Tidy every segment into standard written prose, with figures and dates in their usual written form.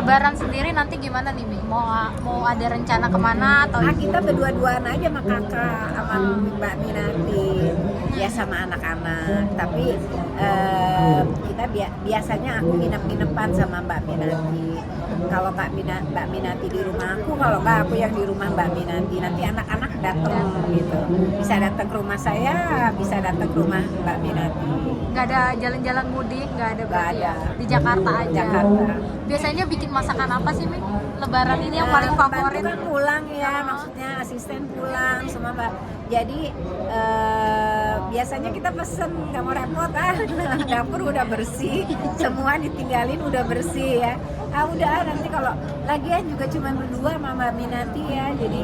Lebaran sendiri nanti gimana nih, Mi? Mau ada rencana kemana atau? Kita berdua-duaan aja sama kakak, sama Mbak Minati, ya sama anak-anak. Tapi kita biasanya aku nginep-nginepan sama Mbak Minati. Kalau Mbak Minati di rumah aku, kalau nggak aku yang di rumah Mbak Minati. Nanti anak-anak datang gitu, bisa datang ke rumah saya, bisa datang ke rumah Mbak Minati. Nggak ada jalan-jalan mudik, nggak ada berarti ya? Di Jakarta aja. Jakarta. Biasanya bikin masakan apa sih, Mi? Lebaran ini yang paling favorit? Kan pulang ya, maksudnya asisten pulang semua Mbak. Jadi biasanya kita pesen, nggak mau repot dapur udah bersih, semua ditinggalin udah bersih ya. Udah nanti kalau lagian juga cuma berdua sama Mbak Minati ya, jadi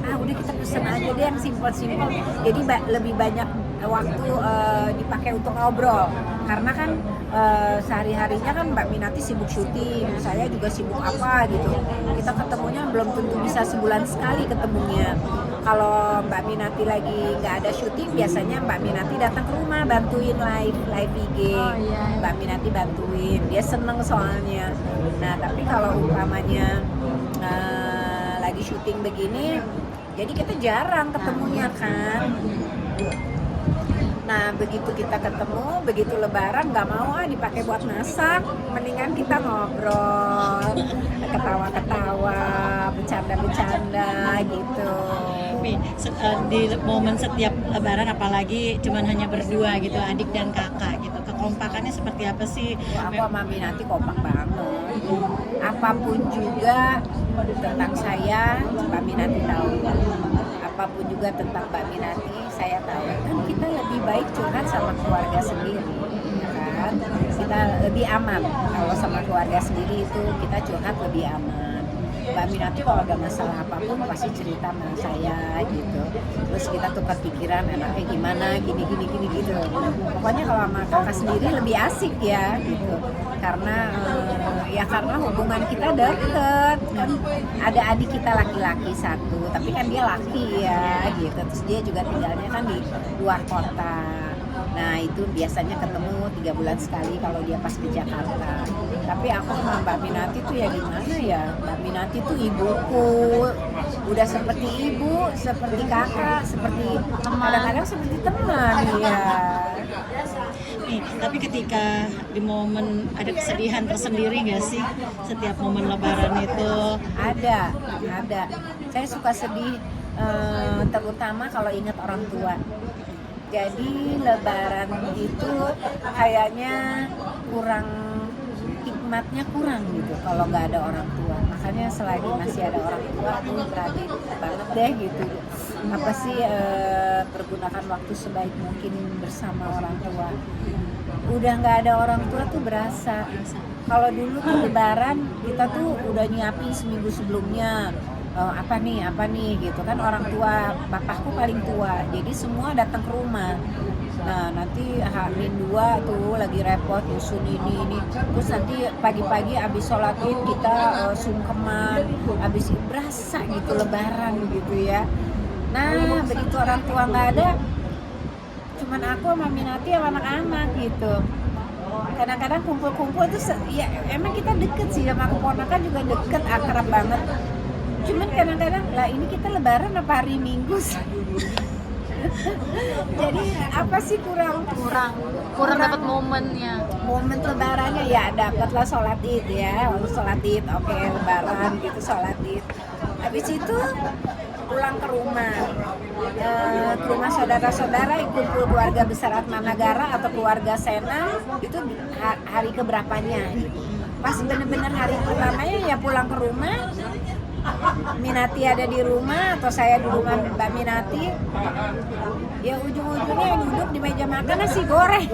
udah kita pesen aja deh yang simpel-simpel. Jadi lebih banyak waktu dipakai untuk ngobrol, karena kan sehari-harinya kan Mbak Minati sibuk syuting, saya juga sibuk apa gitu. Kita ketemunya belum tentu bisa sebulan sekali ketemunya. Kalau Mbak Minati lagi nggak ada syuting, biasanya Mbak Minati datang ke rumah bantuin live IG. Mbak Minati bantuin, dia seneng soalnya. Nah tapi kalau umpamanya lagi syuting begini, jadi kita jarang ketemunya kan. Nah begitu kita ketemu, begitu Lebaran nggak mau dipakai buat masak, mendingan kita ngobrol, ketawa-ketawa, bercanda-bercanda gitu. Di momen setiap Lebaran, apalagi cuman hanya berdua gitu, adik dan kakak gitu, kekompakannya seperti apa sih? Aku sama Minati kompak banget. Apapun juga tentang saya, Mbak Minati tahu. Apapun juga tentang Mbak Minati, saya tahu. Kan kita lebih baik curhat sama keluarga sendiri, ya kan? Kita lebih aman kalau sama keluarga sendiri itu kita curhat lebih aman. Mbak Minati kalau ada masalah apapun pasti cerita sama saya gitu. Terus kita tukar pikiran enaknya gimana, gini gitu. Pokoknya kalau sama kakak sendiri lebih asik ya gitu. Karena karena hubungan kita deket kan, ada adik kita laki-laki satu, tapi kan dia laki ya gitu. Terus dia juga tinggalnya kan di luar kota. Nah itu biasanya ketemu 3 bulan sekali kalau dia pas di Jakarta. Tapi aku sama Mbak Minati tuh ya gimana ya, Mbak Minati tuh ibuku, udah seperti ibu, seperti kakak, seperti kadang-kadang seperti teman ya. Nih, tapi ketika di momen ada kesedihan tersendiri nggak sih setiap momen Lebaran itu? Ada. Saya suka sedih, terutama kalau ingat orang tua. Jadi Lebaran itu kayaknya hikmatnya kurang gitu kalau nggak ada orang tua. Makanya selagi masih ada orang tua, aku berarti banget deh gitu. Apa sih pergunakan waktu sebaik mungkin bersama orang tua. Udah nggak ada orang tua tuh berasa. Kalau dulu tuh Lebaran kita tuh udah nyiapin seminggu sebelumnya. Apa nih gitu kan, orang tua, bapakku paling tua, jadi semua datang ke rumah. Nah nanti H-2 tuh lagi repot nyusun ini, terus nanti pagi-pagi abis sholat id kita sungkeman, abis berasa gitu Lebaran gitu ya. Nah begitu orang tua nggak ada, cuman aku sama Minati sama anak-anak gitu. Kadang-kadang kumpul-kumpul itu ya emang kita deket sih, sama keponakan juga deket, akrab banget. Cuman kadang-kadang lah ini kita Lebaran apa hari Minggu sih? Jadi apa sih kurang dapat momennya. Momen Lebarannya ya dapatlah sholat id ya, waktu sholat id oke, Lebaran gitu sholat id. Habis itu pulang ke rumah saudara-saudara, kumpul keluarga besar Atmanegara atau keluarga Sena, itu hari keberapanya gitu. Pas bener-bener hari pertamanya ya pulang ke rumah, Minati ada di rumah atau saya di rumah Mbak Minati, ya ujung-ujungnya yang duduk di meja makan nasi goreng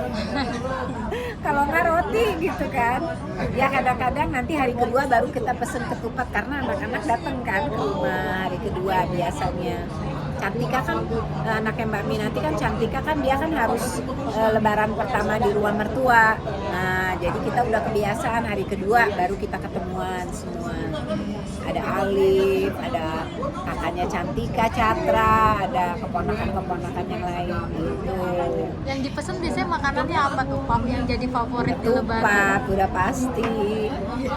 kalau nggak roti gitu kan. Ya kadang-kadang nanti hari kedua baru kita pesen ketupat karena anak-anak datang kan ke rumah hari kedua biasanya. Cantika kan anaknya Mbak Minati kan, Cantika kan dia kan harus Lebaran pertama di rumah mertua. Nah jadi kita udah kebiasaan hari kedua baru kita ketemuan semua. Ada Alif, ada kakaknya Cantika, Catra, ada keponakan-keponakan yang lain gitu. Yang dipesan biasanya makanannya apa tuh Pak yang jadi favorit di lebaran? Ketupat, udah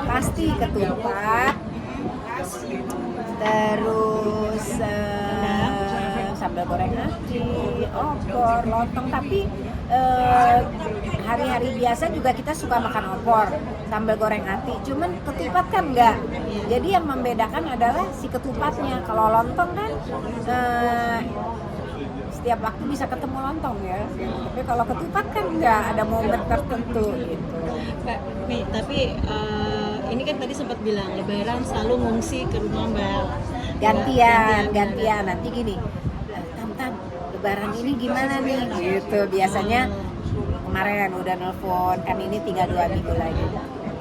pasti ketupat. Terus sambal goreng hati, opor, lontong. Tapi hari-hari biasa juga kita suka makan opor, sambal goreng hati. Cuman ketupat kan enggak. Jadi yang membedakan adalah si ketupatnya. Kalau lontong kan setiap waktu bisa ketemu lontong ya. Tapi kalau ketupat kan enggak ada momen tertentu gitu. Mbak Mi, tapi ini kan tadi sempat bilang lebaran selalu ngungsi ke rumah Mbak. Gantian. Nanti gini, Tam, lebaran ini gimana nih? Gitu, biasanya kemarin udah nelfon, kan ini tinggal 2 minggu lagi.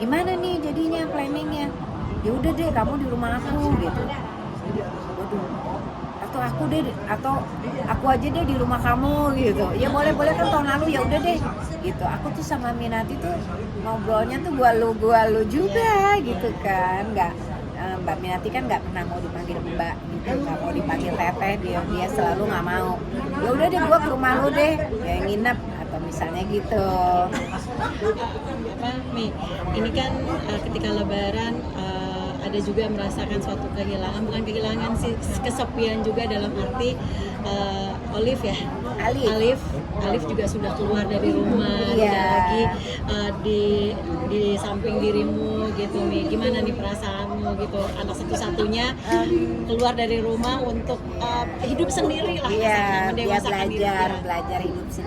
Gimana nih jadinya planningnya? Ya udah deh, kamu di rumah aku gitu. Waduh, atau aku aja deh di rumah kamu gitu. Ya boleh kan tahun lalu, ya udah deh gitu. Aku tuh sama Minati tuh ngobrolnya tuh gua lu juga gitu kan. Mbak Minati kan nggak pernah mau dipanggil Mbak gitu, nggak mau dipanggil Teteh, dia selalu nggak mau. Ya udah deh, gua ke rumah lu deh, ya nginep atau misalnya gitu. Mi, ini kan ketika lebaran ada juga merasakan suatu kehilangan, bukan kehilangan sih, kesepian juga dalam arti Alif juga sudah keluar dari rumah, tidak lagi di samping dirimu gitu Mi. Gimana nih perasaanmu gitu, anak satu-satunya keluar dari rumah untuk hidup sendiri lah, Iya, dia mendewasakan diri dia. belajar hidup sendiri.